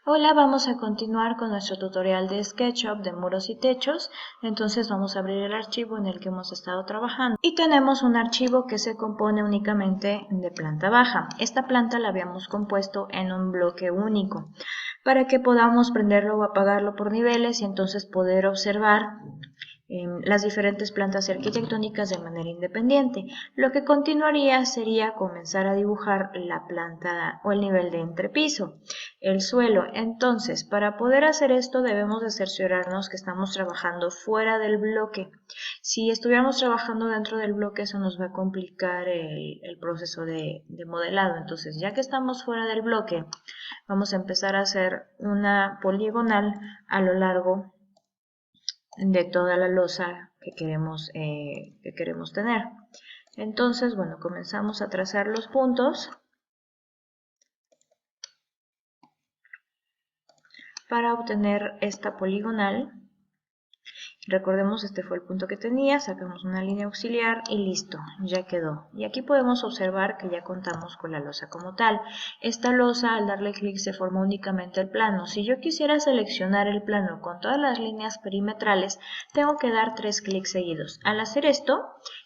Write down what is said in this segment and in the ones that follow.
Hola, vamos a continuar con nuestro tutorial de SketchUp de muros y techos. Entonces vamos a abrir el archivo en el que hemos estado trabajando y tenemos un archivo que se compone únicamente de planta baja. Esta planta la habíamos compuesto en un bloque único para que podamos prenderlo o apagarlo por niveles y entonces poder observar las diferentes plantas arquitectónicas de manera independiente. Lo que continuaría sería comenzar a dibujar la planta o el nivel de entrepiso, el suelo. Entonces, para poder hacer esto debemos de cerciorarnos que estamos trabajando fuera del bloque. Si estuviéramos trabajando dentro del bloque, eso nos va a complicar el proceso de modelado. Entonces, ya que estamos fuera del bloque, vamos a empezar a hacer una poligonal a lo largo de toda la losa que queremos tener. Entonces, bueno, comenzamos a trazar los puntos para obtener esta poligonal. Recordemos, este fue el punto que tenía, sacamos una línea auxiliar y listo, ya quedó. Y aquí podemos observar que ya contamos con la losa como tal. Esta losa, al darle clic, se forma únicamente el plano. Si yo quisiera seleccionar el plano con todas las líneas perimetrales, tengo que dar 3 clics seguidos. Al hacer esto,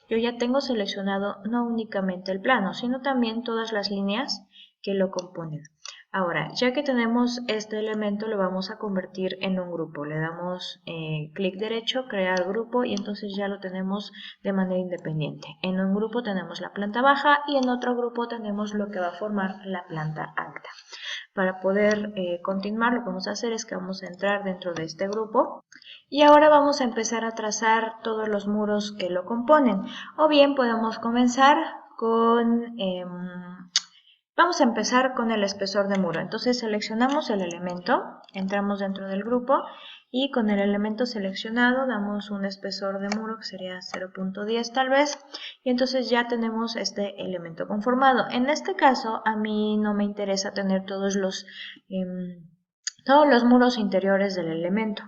yo ya tengo seleccionado no únicamente el plano, sino también todas las líneas que lo componen. Ahora, ya que tenemos este elemento, lo vamos a convertir en un grupo. Le damos clic derecho, crear grupo, y entonces ya lo tenemos de manera independiente. En un grupo tenemos la planta baja y en otro grupo tenemos lo que va a formar la planta alta. Para poder continuar, lo que vamos a hacer es que vamos a entrar dentro de este grupo y ahora vamos a empezar a trazar todos los muros que lo componen. O bien podemos comenzar con... Vamos a empezar con el espesor de muro. Entonces seleccionamos el elemento, entramos dentro del grupo y con el elemento seleccionado damos un espesor de muro que sería 0.10 tal vez, y entonces ya tenemos este elemento conformado. En este caso a mí no me interesa tener todos los muros interiores del elemento.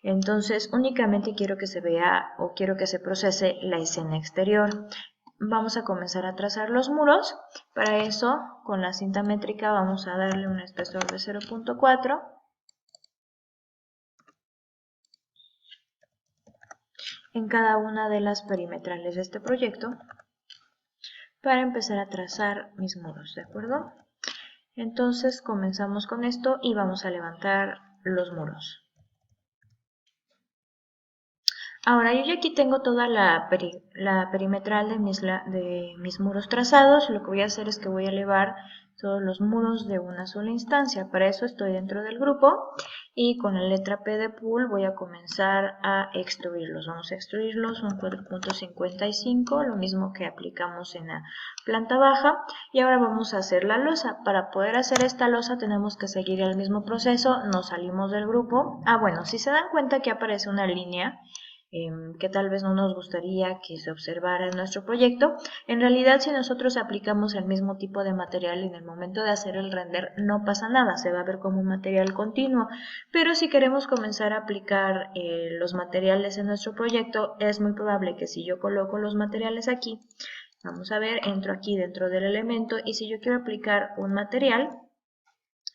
Entonces únicamente quiero que se vea o quiero que se procese la escena exterior. Vamos a comenzar a trazar los muros. Para eso, con la cinta métrica vamos a darle un espesor de 0.4 en cada una de las perimetrales de este proyecto para empezar a trazar mis muros, ¿de acuerdo? Entonces comenzamos con esto y vamos a levantar los muros. Ahora yo ya aquí tengo toda la perimetral de mis muros trazados. Lo que voy a hacer es que voy a elevar todos los muros de una sola instancia. Para eso estoy dentro del grupo y con la letra P de pool voy a comenzar a extruirlos. Vamos a extruirlos un 4.55, lo mismo que aplicamos en la planta baja. Y ahora vamos a hacer la losa. Para poder hacer esta losa tenemos que seguir el mismo proceso. Nos salimos del grupo. Bueno, si se dan cuenta que aparece una línea que tal vez no nos gustaría que se observara en nuestro proyecto. En realidad, si nosotros aplicamos el mismo tipo de material en el momento de hacer el render, no pasa nada, se va a ver como un material continuo. Pero si queremos comenzar a aplicar los materiales en nuestro proyecto, es muy probable que si yo coloco los materiales aquí, vamos a ver, entro aquí dentro del elemento y si yo quiero aplicar un material,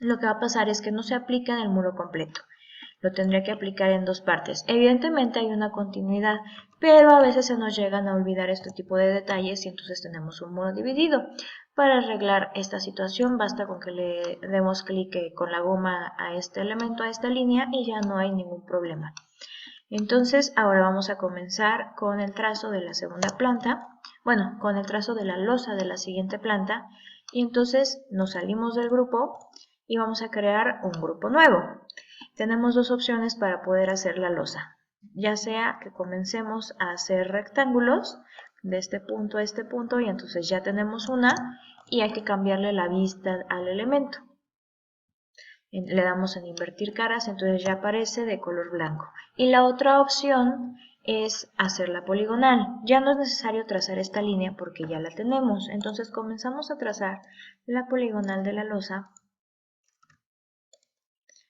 lo que va a pasar es que no se aplica en el muro completo. Lo tendría que aplicar en dos partes. Evidentemente hay una continuidad, pero a veces se nos llegan a olvidar este tipo de detalles y entonces tenemos un muro dividido. Para arreglar esta situación basta con que le demos clic con la goma a este elemento, a esta línea, y ya no hay ningún problema. Entonces ahora vamos a comenzar con el trazo de la segunda planta, bueno, con el trazo de la losa de la siguiente planta, y entonces nos salimos del grupo y vamos a crear un grupo nuevo. Tenemos dos opciones para poder hacer la losa, ya sea que comencemos a hacer rectángulos de este punto a este punto y entonces ya tenemos una y hay que cambiarle la vista al elemento. Le damos en invertir caras, entonces ya aparece de color blanco. Y la otra opción es hacerla poligonal. Ya no es necesario trazar esta línea porque ya la tenemos. Entonces comenzamos a trazar la poligonal de la losa.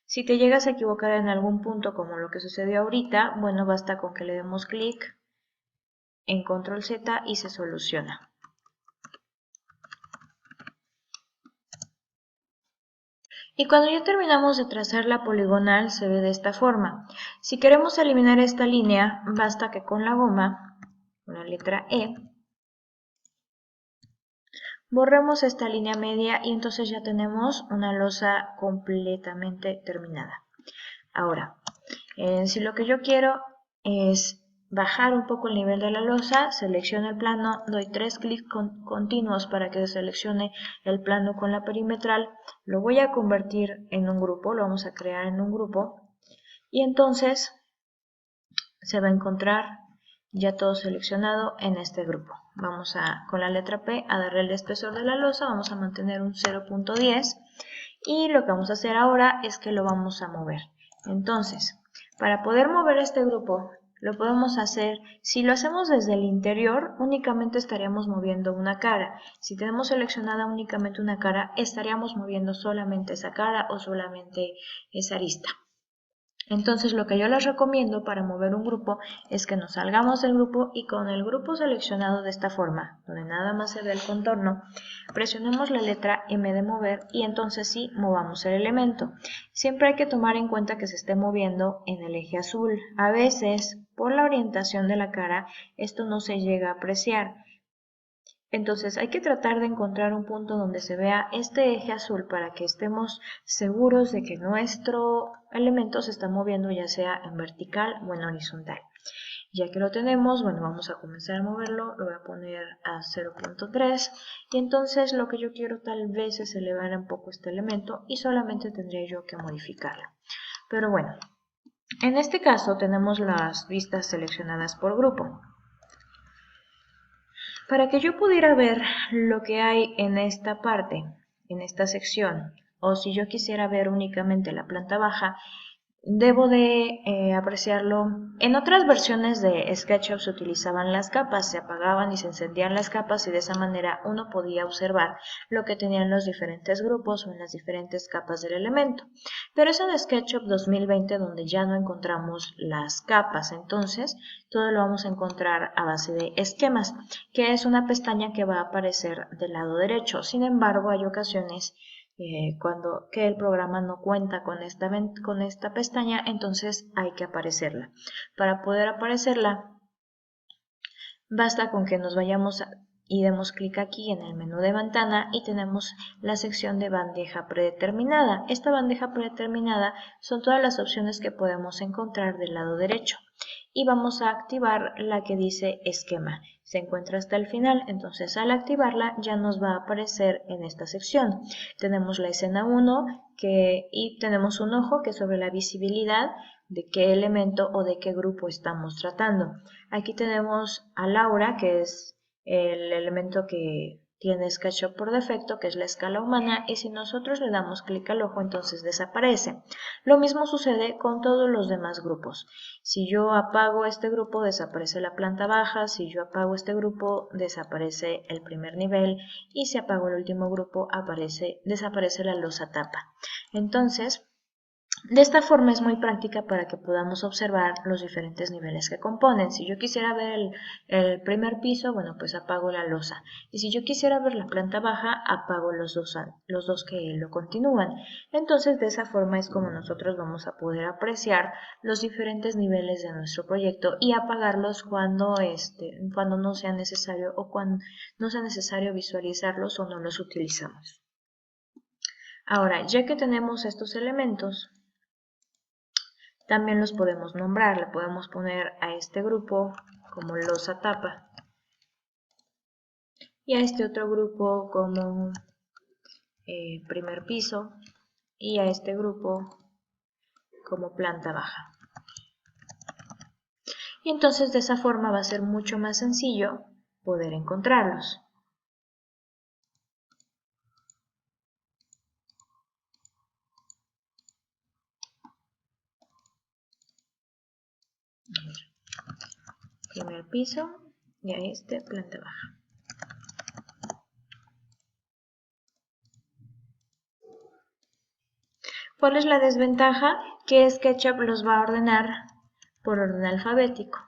Si te llegas a equivocar en algún punto como lo que sucedió ahorita, bueno, basta con que le demos clic en Control Z y se soluciona. Y cuando ya terminamos de trazar la poligonal se ve de esta forma. Si queremos eliminar esta línea, basta que con la goma, con la letra E, borremos esta línea media y entonces ya tenemos una losa completamente terminada. Ahora, si lo que yo quiero es bajar un poco el nivel de la losa, selecciono el plano, doy 3 clics continuos para que seleccione el plano con la perimetral, lo voy a convertir en un grupo, lo vamos a crear en un grupo y entonces se va a encontrar ya todo seleccionado en este grupo. Vamos a, con la letra P, a darle el espesor de la losa, vamos a mantener un 0.10 y lo que vamos a hacer ahora es que lo vamos a mover. Entonces, para poder mover este grupo, lo podemos hacer, si lo hacemos desde el interior, únicamente estaríamos moviendo una cara. Si tenemos seleccionada únicamente una cara, estaríamos moviendo solamente esa cara o solamente esa arista. Entonces lo que yo les recomiendo para mover un grupo es que nos salgamos del grupo y con el grupo seleccionado de esta forma, donde nada más se ve el contorno, presionemos la letra M de mover y entonces sí movamos el elemento. Siempre hay que tomar en cuenta que se esté moviendo en el eje azul. A veces, por la orientación de la cara, esto no se llega a apreciar. Entonces hay que tratar de encontrar un punto donde se vea este eje azul para que estemos seguros de que nuestro elemento se está moviendo ya sea en vertical o en horizontal. Ya que lo tenemos, bueno, vamos a comenzar a moverlo, lo voy a poner a 0.3 y entonces lo que yo quiero tal vez es elevar un poco este elemento y solamente tendría yo que modificarlo. Pero bueno, en este caso tenemos las vistas seleccionadas por grupo. Para que yo pudiera ver lo que hay en esta parte, en esta sección, o si yo quisiera ver únicamente la planta baja, debo de apreciarlo. En otras versiones de SketchUp se utilizaban las capas, se apagaban y se encendían las capas y de esa manera uno podía observar lo que tenían los diferentes grupos o en las diferentes capas del elemento. Pero es en SketchUp 2020 donde ya no encontramos las capas, entonces todo lo vamos a encontrar a base de esquemas, que es una pestaña que va a aparecer del lado derecho. Sin embargo, hay ocasiones cuando que el programa no cuenta con esta pestaña, entonces hay que aparecerla. Para poder aparecerla, basta con que nos vayamos y demos clic aquí en el menú de ventana y tenemos la sección de bandeja predeterminada. Esta bandeja predeterminada son todas las opciones que podemos encontrar del lado derecho y vamos a activar la que dice esquema. Se encuentra hasta el final, entonces al activarla ya nos va a aparecer en esta sección. Tenemos la escena 1 y tenemos un ojo que es sobre la visibilidad de qué elemento o de qué grupo estamos tratando. Aquí tenemos a Laura, que es el elemento que tiene SketchUp por defecto, que es la escala humana, y si nosotros le damos clic al ojo, entonces desaparece. Lo mismo sucede con todos los demás grupos. Si yo apago este grupo, desaparece la planta baja, si yo apago este grupo, desaparece el primer nivel, y si apago el último grupo, desaparece la losa tapa. Entonces, de esta forma es muy práctica para que podamos observar los diferentes niveles que componen. Si yo quisiera ver el primer piso, bueno, pues apago la losa. Y si yo quisiera ver la planta baja, apago los dos que lo continúan. Entonces, de esa forma es como nosotros vamos a poder apreciar los diferentes niveles de nuestro proyecto y apagarlos cuando no sea necesario o cuando no sea necesario visualizarlos o no los utilizamos. Ahora, ya que tenemos estos elementos, también los podemos nombrar, le podemos poner a este grupo como losa tapa y a este otro grupo como primer piso y a este grupo como planta baja. Y entonces de esa forma va a ser mucho más sencillo poder encontrarlos. Primer piso y a este planta baja. ¿Cuál es la desventaja? Que SketchUp los va a ordenar por orden alfabético.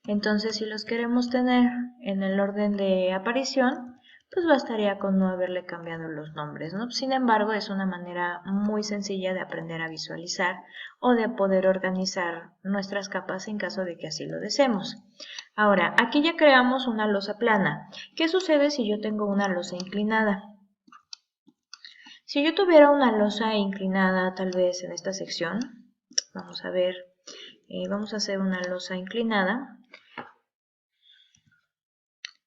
Entonces, si los queremos tener en el orden de aparición, pues bastaría con no haberle cambiado los nombres, ¿no? Sin embargo, es una manera muy sencilla de aprender a visualizar o de poder organizar nuestras capas en caso de que así lo deseemos. Ahora, aquí ya creamos una losa plana. ¿Qué sucede si yo tengo una losa inclinada? Si yo tuviera una losa inclinada tal vez en esta sección, vamos a ver, vamos a hacer una losa inclinada.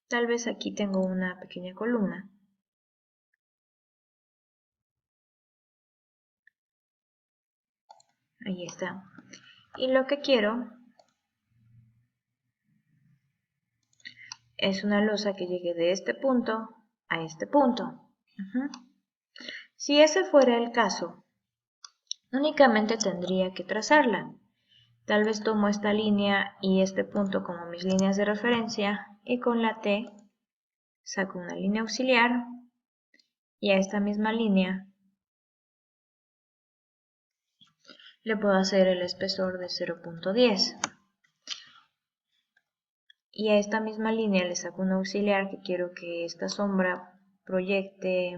Tal vez aquí tengo una pequeña columna. Ahí está. Y lo que quiero es una losa que llegue de este punto a este punto. Si ese fuera el caso, únicamente tendría que trazarla. Tal vez tomo esta línea y este punto como mis líneas de referencia y con la T saco una línea auxiliar y a esta misma línea le puedo hacer el espesor de 0.10 y a esta misma línea le saco un auxiliar que quiero que esta sombra proyecte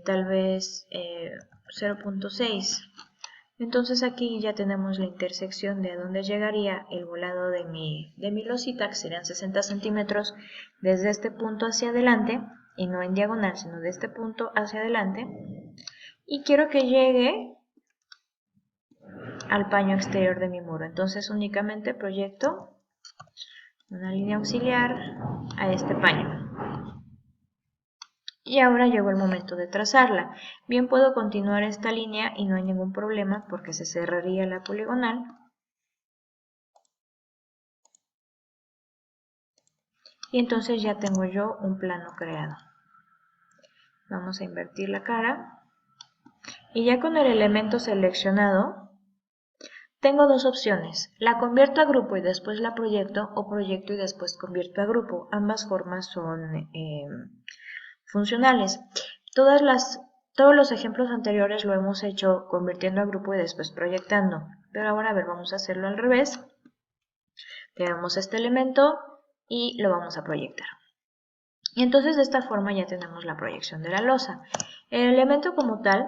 tal vez 0.6. Entonces aquí ya tenemos la intersección de a dónde llegaría el volado de mi losita, que serían 60 centímetros desde este punto hacia adelante, y no en diagonal, sino de este punto hacia adelante. Y quiero que llegue al paño exterior de mi muro. Entonces únicamente proyecto una línea auxiliar a este paño. Y ahora llegó el momento de trazarla. Bien puedo continuar esta línea y no hay ningún problema porque se cerraría la poligonal. Y entonces ya tengo yo un plano creado. Vamos a invertir la cara. Y ya con el elemento seleccionado, tengo dos opciones. La convierto a grupo y después la proyecto, o proyecto y después convierto a grupo. Ambas formas son funcionales. Todos los ejemplos anteriores lo hemos hecho convirtiendo a grupo y después proyectando. Pero ahora, a ver, vamos a hacerlo al revés. Tenemos este elemento y lo vamos a proyectar. Y entonces de esta forma ya tenemos la proyección de la losa. El elemento como tal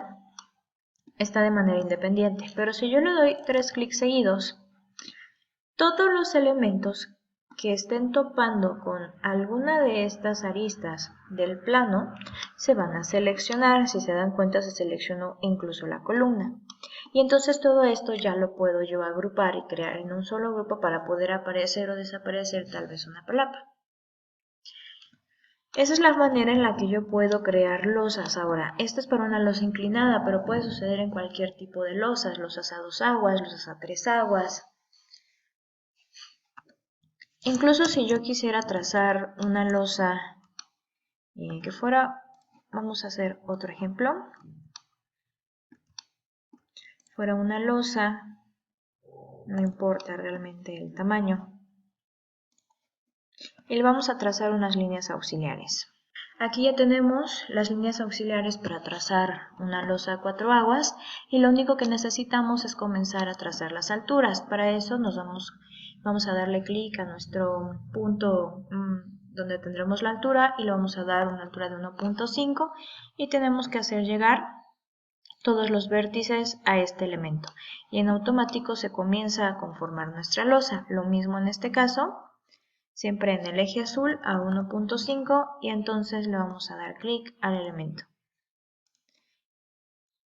está de manera independiente, pero si yo le doy 3 clics seguidos, todos los elementos que estén topando con alguna de estas aristas del plano se van a seleccionar. Si se dan cuenta, se seleccionó incluso la columna. Y entonces todo esto ya lo puedo yo agrupar y crear en un solo grupo para poder aparecer o desaparecer tal vez una palapa. Esa es la manera en la que yo puedo crear losas. Ahora, esta es para una losa inclinada, pero puede suceder en cualquier tipo de losas a 2 aguas, losas a 3 aguas. Incluso si yo quisiera trazar una losa que fuera, vamos a hacer otro ejemplo, fuera una losa, no importa realmente el tamaño, y le vamos a trazar unas líneas auxiliares. Aquí ya tenemos las líneas auxiliares para trazar una losa a 4 aguas y lo único que necesitamos es comenzar a trazar las alturas. Para eso vamos a darle clic a nuestro punto donde tendremos la altura y le vamos a dar una altura de 1.5 y tenemos que hacer llegar todos los vértices a este elemento y en automático se comienza a conformar nuestra losa. Lo mismo en este caso. Siempre en el eje azul a 1.5 y entonces le vamos a dar clic al elemento.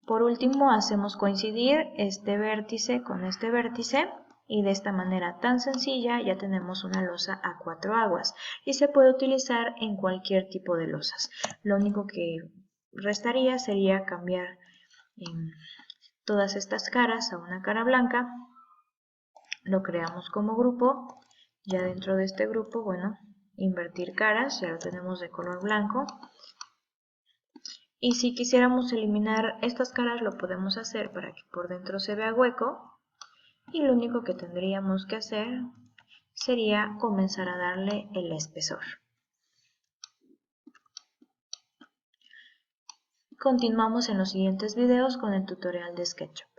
Por último hacemos coincidir este vértice con este vértice y de esta manera tan sencilla ya tenemos una losa a 4 aguas y se puede utilizar en cualquier tipo de losas. Lo único que restaría sería cambiar todas estas caras a una cara blanca. Lo creamos como grupo. Ya dentro de este grupo, bueno, invertir caras, ya lo tenemos de color blanco. Y si quisiéramos eliminar estas caras, lo podemos hacer para que por dentro se vea hueco. Y lo único que tendríamos que hacer sería comenzar a darle el espesor. Continuamos en los siguientes videos con el tutorial de SketchUp.